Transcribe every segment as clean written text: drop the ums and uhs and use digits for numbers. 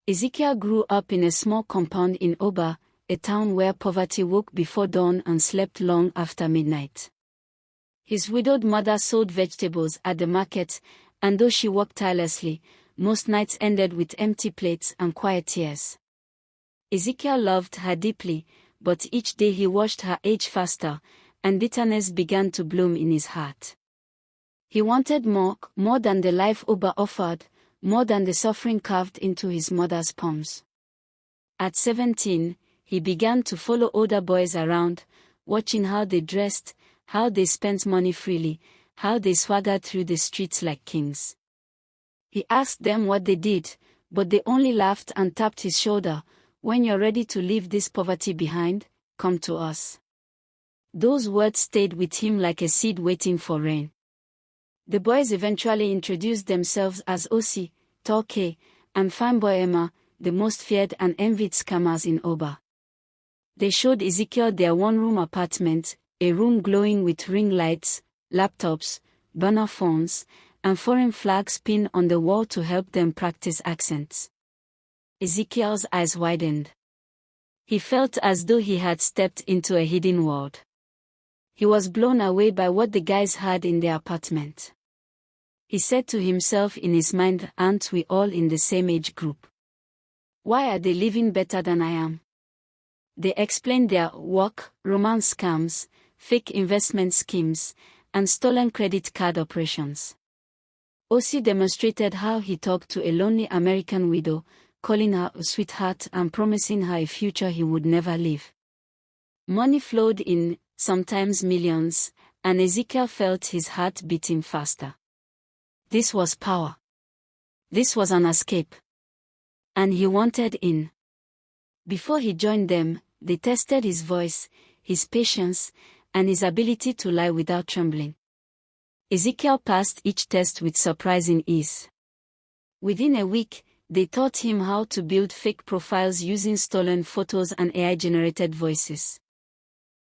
Ezekiel grew up in a small compound in Oba, a town where poverty woke before dawn and slept long after midnight. His widowed mother sold vegetables at the market, and though she worked tirelessly, most nights ended with empty plates and quiet tears. Ezekiel loved her deeply, but each day he watched her age faster, and bitterness began to bloom in his heart. He wanted more than the life Oba offered, more than the suffering carved into his mother's palms. At 17, he began to follow older boys around, watching how they dressed, how they spent money freely, how they swaggered through the streets like kings. He asked them what they did, but they only laughed and tapped his shoulder. "When you're ready to leave this poverty behind, come to us." Those words stayed with him like a seed waiting for rain. The boys eventually introduced themselves as Osi, Tall K, and Fanboy Emma, the most feared and envied scammers in Oba. They showed Ezekiel their one-room apartment, a room glowing with ring lights, laptops, burner phones, and foreign flags pinned on the wall to help them practice accents. Ezekiel's eyes widened. He felt as though he had stepped into a hidden world. He was blown away by what the guys had in their apartment. He said to himself in his mind, "Aren't we all in the same age group? Why are they living better than I am?" They explained their work, romance scams, fake investment schemes, and stolen credit card operations. Osi demonstrated how he talked to a lonely American widow, calling her a sweetheart and promising her a future he would never leave. Money flowed in, sometimes millions, and Ezekiel felt his heart beating faster. This was power. This was an escape. And he wanted in. Before he joined them, they tested his voice, his patience, and his ability to lie without trembling. Ezekiel passed each test with surprising ease. Within a week, they taught him how to build fake profiles using stolen photos and AI-generated voices.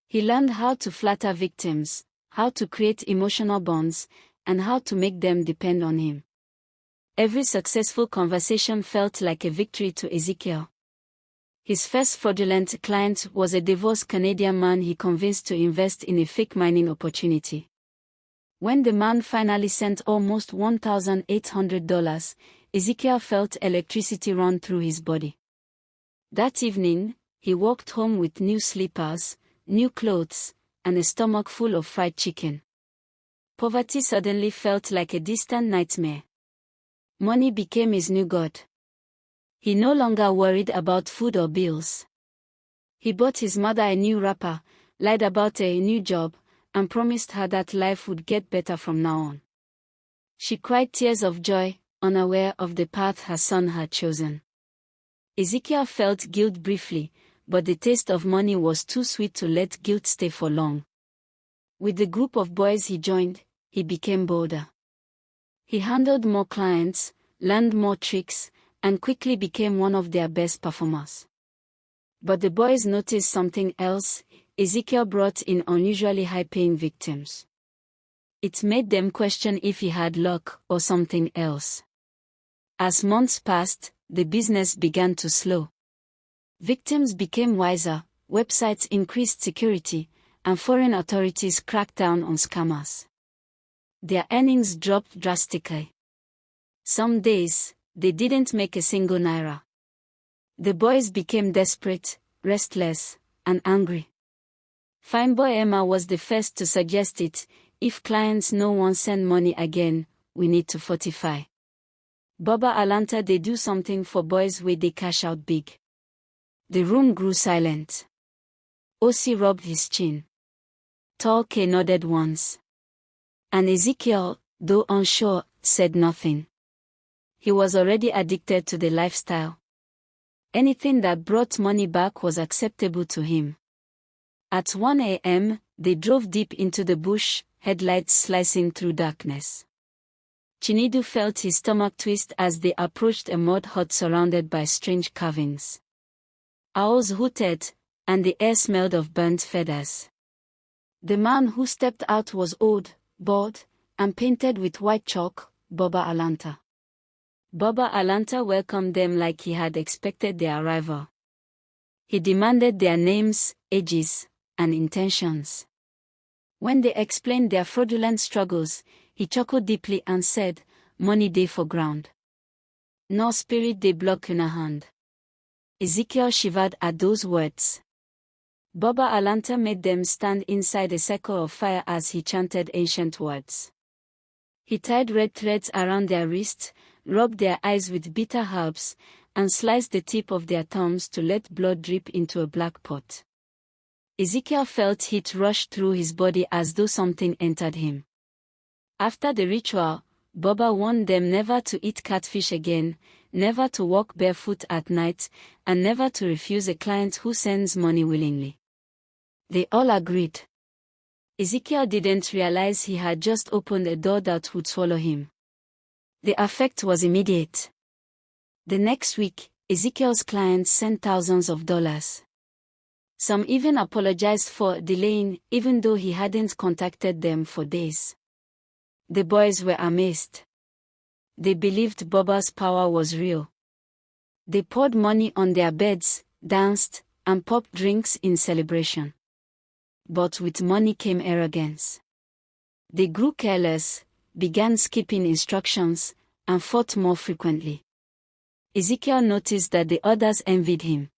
He learned how to flatter victims, how to create emotional bonds, and how to make them depend on him. Every successful conversation felt like a victory to Ezekiel. His first fraudulent client was a divorced Canadian man he convinced to invest in a fake mining opportunity. When the man finally sent almost $1,800, Ezekiel felt electricity run through his body. That evening, he walked home with new slippers, new clothes, and a stomach full of fried chicken. Poverty suddenly felt like a distant nightmare. Money became his new god. He no longer worried about food or bills. He bought his mother a new wrapper, lied about a new job, and promised her that life would get better from now on. She cried tears of joy, unaware of the path her son had chosen. Ezekiel felt guilt briefly, but the taste of money was too sweet to let guilt stay for long. With the group of boys he joined, he became bolder. He handled more clients, learned more tricks, and quickly became one of their best performers. But the boys noticed something else. Ezekiel brought in unusually high-paying victims. It made them question if he had luck or something else. As months passed, the business began to slow. Victims became wiser, websites increased security, and foreign authorities cracked down on scammers. Their earnings dropped drastically. Some days, they didn't make a single naira. The boys became desperate, restless, and angry. Fanboy Emma was the first to suggest it. "If clients no one send money again, we need to fortify. Baba Alanta they do something for boys where they cash out big." The room grew silent. Osi rubbed his chin. Tall K nodded once. And Ezekiel, though unsure, said nothing. He was already addicted to the lifestyle. Anything that brought money back was acceptable to him. At 1 a.m., they drove deep into the bush, headlights slicing through darkness. Chinedu felt his stomach twist as they approached a mud hut surrounded by strange carvings. Owls hooted, and the air smelled of burnt feathers. The man who stepped out was old, bald, and painted with white chalk, Baba Alanta. Baba Alanta welcomed them like he had expected their arrival. He demanded their names, ages, and intentions. When they explained their fraudulent struggles, he chuckled deeply and said, "Money dey for ground. No spirit dey block una hand." Ezekiel shivered at those words. Baba Alanta made them stand inside a circle of fire as he chanted ancient words. He tied red threads around their wrists, rubbed their eyes with bitter herbs, and sliced the tip of their thumbs to let blood drip into a black pot. Ezekiel felt heat rush through his body as though something entered him. After the ritual, Baba warned them never to eat catfish again, never to walk barefoot at night, and never to refuse a client who sends money willingly. They all agreed. Ezekiel didn't realize he had just opened a door that would swallow him. The effect was immediate. The next week, Ezekiel's clients sent thousands of dollars. Some even apologized for delaying, even though he hadn't contacted them for days. The boys were amazed. They believed Baba's power was real. They poured money on their beds, danced, and popped drinks in celebration. But with money came arrogance. They grew careless, began skipping instructions, and fought more frequently. Ezekiel noticed that the others envied him.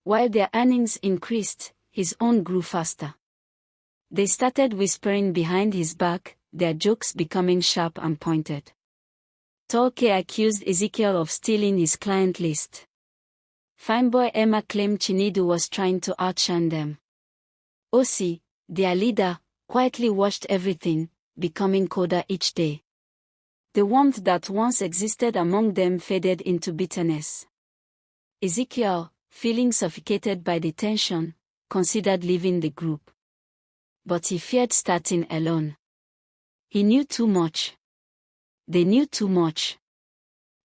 While their earnings increased, his own grew faster. They started whispering behind his back, their jokes becoming sharp and pointed. Tolkien accused Ezekiel of stealing his client list. Fineboy Emma claimed Chinedu was trying to outshine them. Osi, their leader, quietly watched everything, becoming colder each day. The warmth that once existed among them faded into bitterness. Ezekiel, feeling suffocated by the tension, considered leaving the group. But he feared starting alone. He knew too much. They knew too much.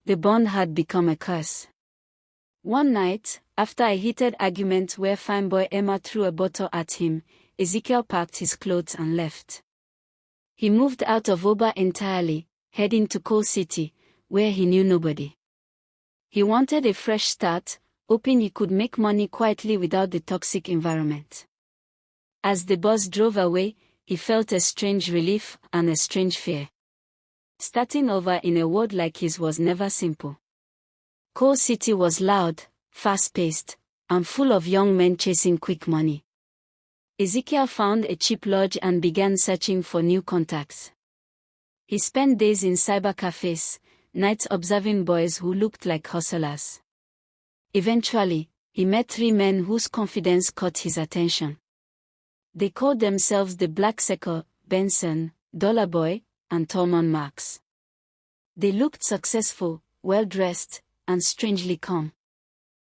The bond had become a curse. One night, after a heated argument where Fineboy Emma threw a bottle at him, Ezekiel packed his clothes and left. He moved out of Oba entirely, heading to Coal City, where he knew nobody. He wanted a fresh start, hoping he could make money quietly without the toxic environment. As the bus drove away, he felt a strange relief and a strange fear. Starting over in a world like his was never simple. Coal City was loud, fast-paced, and full of young men chasing quick money. Ezekiel found a cheap lodge and began searching for new contacts. He spent days in cyber cafes, nights observing boys who looked like hustlers. Eventually, he met 3 men whose confidence caught his attention. They called themselves the Black Circle, Benson, Dollar Boy, and Tolman Marks. They looked successful, well-dressed, and strangely calm.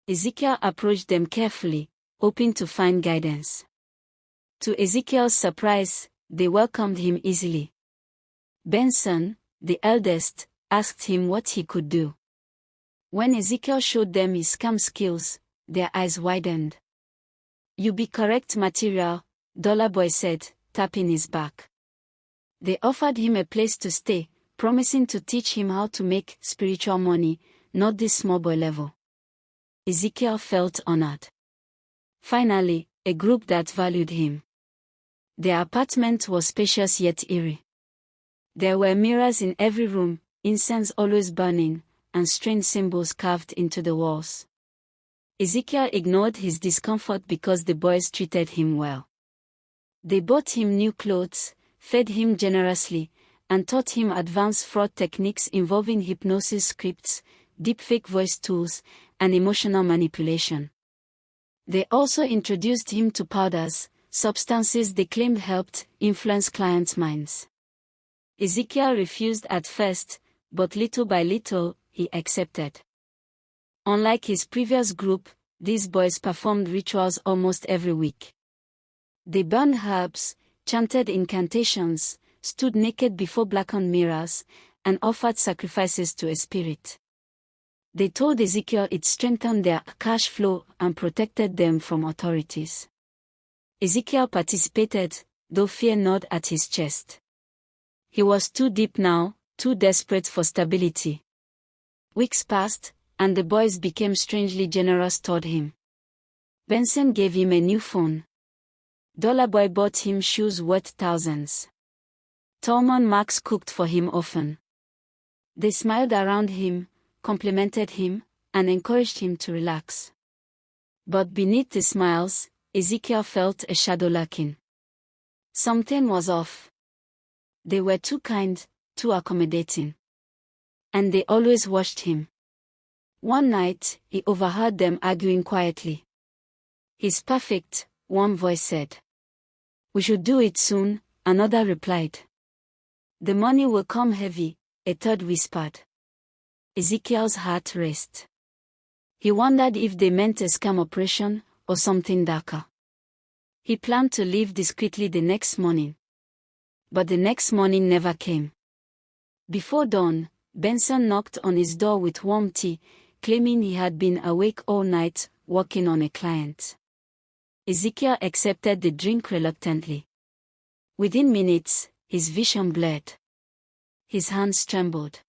Ezekiel approached them carefully, hoping to find guidance. To Ezekiel's surprise, they welcomed him easily. Benson, the eldest, asked him what he could do. When Ezekiel showed them his scam skills, their eyes widened. "You be correct material," Dollar Boy said, tapping his back. They offered him a place to stay, promising to teach him how to make spiritual money, not this small boy level. Ezekiel felt honored. Finally, a group that valued him. Their apartment was spacious yet eerie. There were mirrors in every room, incense always burning, and strange symbols carved into the walls. Ezekiel ignored his discomfort because the boys treated him well. They bought him new clothes, fed him generously, and taught him advanced fraud techniques involving hypnosis scripts, deepfake voice tools, and emotional manipulation. They also introduced him to powders, substances they claimed helped influence clients' minds. Ezekiel refused at first, but little by little, he accepted. Unlike his previous group, these boys performed rituals almost every week. They burned herbs, chanted incantations, stood naked before blackened mirrors, and offered sacrifices to a spirit. They told Ezekiel it strengthened their cash flow and protected them from authorities. Ezekiel participated, though fear gnawed at his chest. He was too deep now, too desperate for stability. Weeks passed, and the boys became strangely generous toward him. Benson gave him a new phone. Dollar Boy bought him shoes worth thousands. Tom and Max cooked for him often. They smiled around him, complimented him, and encouraged him to relax. But beneath the smiles, Ezekiel felt a shadow lurking. Something was off. They were too kind, too accommodating. And they always watched him. One night, he overheard them arguing quietly. "He's perfect," one voice said. "We should do it soon," another replied. "The money will come heavy," a third whispered. Ezekiel's heart raced. He wondered if they meant a scam operation or something darker. He planned to leave discreetly the next morning. But the next morning never came. Before dawn, Benson knocked on his door with warm tea, claiming he had been awake all night, working on a client. Ezekiel accepted the drink reluctantly. Within minutes, his vision blurred. His hands trembled.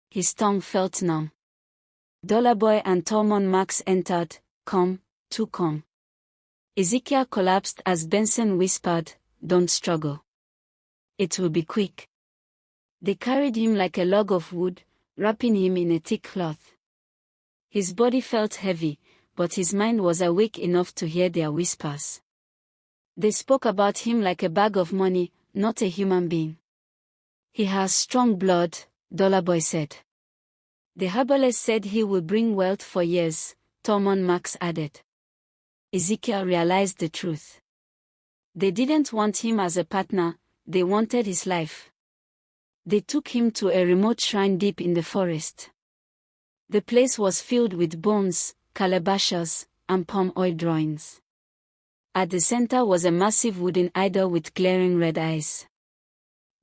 His tongue felt numb. Dollar Boy and Tolman Max entered, "Come, to come." Ezekiel collapsed as Benson whispered, "Don't struggle. It will be quick." They carried him like a log of wood, wrapping him in a thick cloth. His body felt heavy, but his mind was awake enough to hear their whispers. They spoke about him like a bag of money, not a human being. "He has strong blood," Dollar Boy said. "The herbalist said he will bring wealth for years," Tolman Max added. Ezekiel realized the truth. They didn't want him as a partner, they wanted his life. They took him to a remote shrine deep in the forest. The place was filled with bones, calabashes, and palm oil drawings. At the center was a massive wooden idol with glaring red eyes.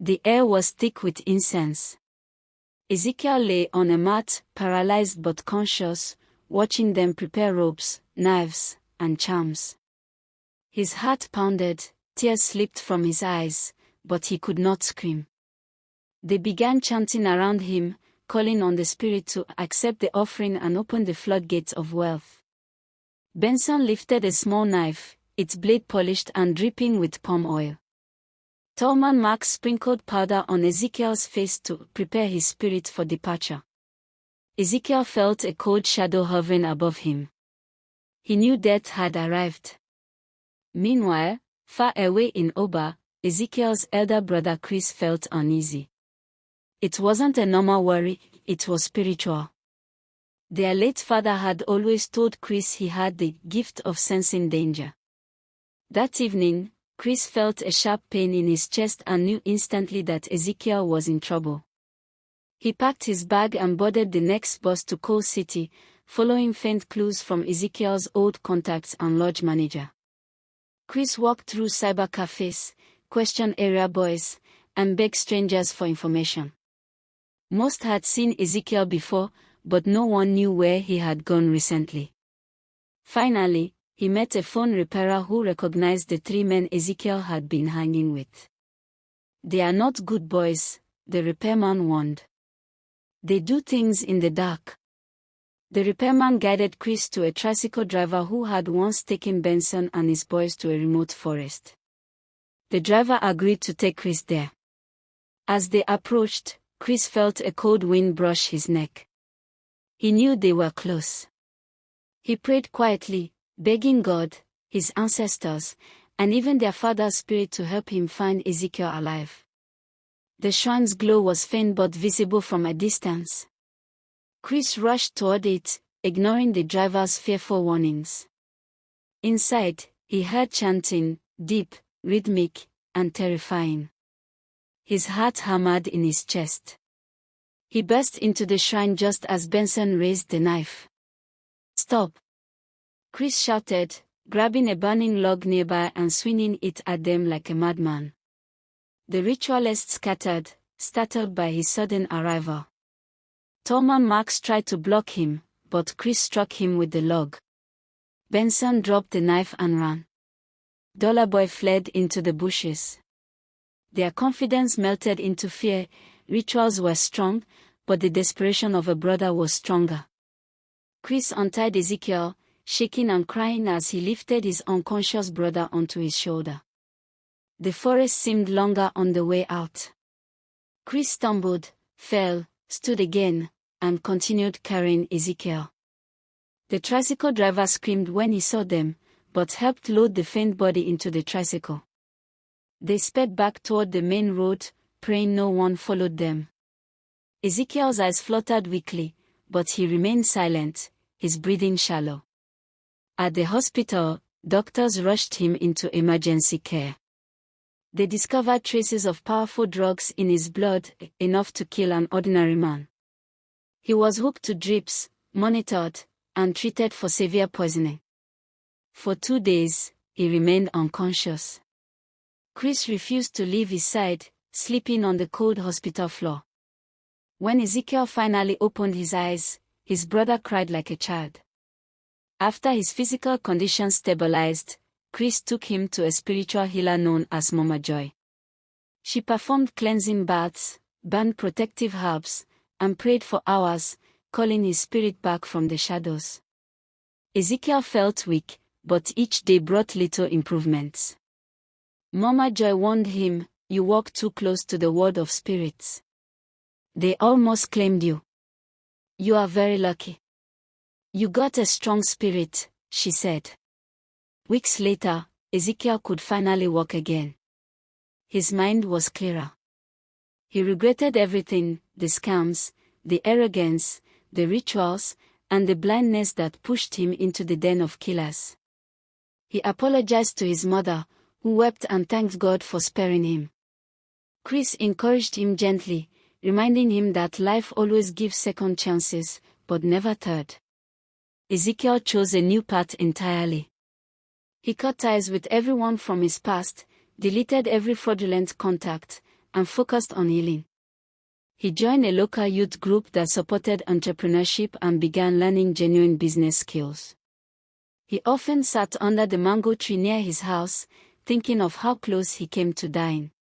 The air was thick with incense. Ezekiel lay on a mat, paralyzed but conscious, watching them prepare ropes, knives, and charms. His heart pounded, tears slipped from his eyes, but he could not scream. They began chanting around him, calling on the spirit to accept the offering and open the floodgates of wealth. Benson lifted a small knife, its blade polished and dripping with palm oil. Tolman Max sprinkled powder on Ezekiel's face to prepare his spirit for departure. Ezekiel felt a cold shadow hovering above him. He knew death had arrived. Meanwhile, far away in Oba, Ezekiel's elder brother Chris felt uneasy. It wasn't a normal worry, it was spiritual. Their late father had always told Chris he had the gift of sensing danger. That evening, Chris felt a sharp pain in his chest and knew instantly that Ezekiel was in trouble. He packed his bag and boarded the next bus to Coal City, following faint clues from Ezekiel's old contacts and lodge manager. Chris walked through cyber cafes, questioned area boys, and begged strangers for information. Most had seen Ezekiel before, but no one knew where he had gone recently. Finally, he met a phone repairer who recognized the three men Ezekiel had been hanging with. "They are not good boys," the repairman warned. "They do things in the dark." The repairman guided Chris to a tricycle driver who had once taken Benson and his boys to a remote forest. The driver agreed to take Chris there. As they approached, Chris felt a cold wind brush his neck. He knew they were close. He prayed quietly, begging God, his ancestors, and even their father's spirit to help him find Ezekiel alive. The shrine's glow was faint but visible from a distance. Chris rushed toward it, ignoring the driver's fearful warnings. Inside, he heard chanting, deep, rhythmic, and terrifying. His heart hammered in his chest. He burst into the shrine just as Benson raised the knife. "Stop!" Chris shouted, grabbing a burning log nearby and swinging it at them like a madman. The ritualists scattered, startled by his sudden arrival. Tolman Max tried to block him, but Chris struck him with the log. Benson dropped the knife and ran. Dollar Boy fled into the bushes. Their confidence melted into fear. Rituals were strong, but the desperation of a brother was stronger. Chris untied Ezekiel, shaking and crying as he lifted his unconscious brother onto his shoulder. The forest seemed longer on the way out. Chris stumbled, fell, stood again, and continued carrying Ezekiel. The tricycle driver screamed when he saw them, but helped load the faint body into the tricycle. They sped back toward the main road, praying no one followed them. Ezekiel's eyes fluttered weakly, but he remained silent, his breathing shallow. At the hospital, doctors rushed him into emergency care. They discovered traces of powerful drugs in his blood, enough to kill an ordinary man. He was hooked to drips, monitored, and treated for severe poisoning. For 2 days, he remained unconscious. Chris refused to leave his side, sleeping on the cold hospital floor. When Ezekiel finally opened his eyes, his brother cried like a child. After his physical condition stabilized, Chris took him to a spiritual healer known as Mama Joy. She performed cleansing baths, burned protective herbs, and prayed for hours, calling his spirit back from the shadows. Ezekiel felt weak, but each day brought little improvements. Mama Joy warned him, "You walk too close to the world of spirits. They almost claimed you. You are very lucky. You got a strong spirit," she said. Weeks later, Ezekiel could finally walk again. His mind was clearer. He regretted everything, the scams, the arrogance, the rituals, and the blindness that pushed him into the den of killers. He apologized to his mother, who wept and thanked God for sparing him. Chris encouraged him gently, reminding him that life always gives second chances, but never third. Ezekiel chose a new path entirely. He cut ties with everyone from his past, deleted every fraudulent contact, and focused on healing. He joined a local youth group that supported entrepreneurship and began learning genuine business skills. He often sat under the mango tree near his house, thinking of how close he came to dying.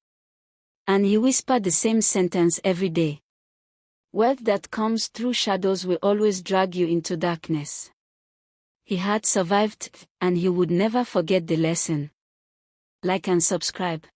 And he whispered the same sentence every day. Wealth that comes through shadows will always drag you into darkness. He had survived, and he would never forget the lesson. Like and subscribe.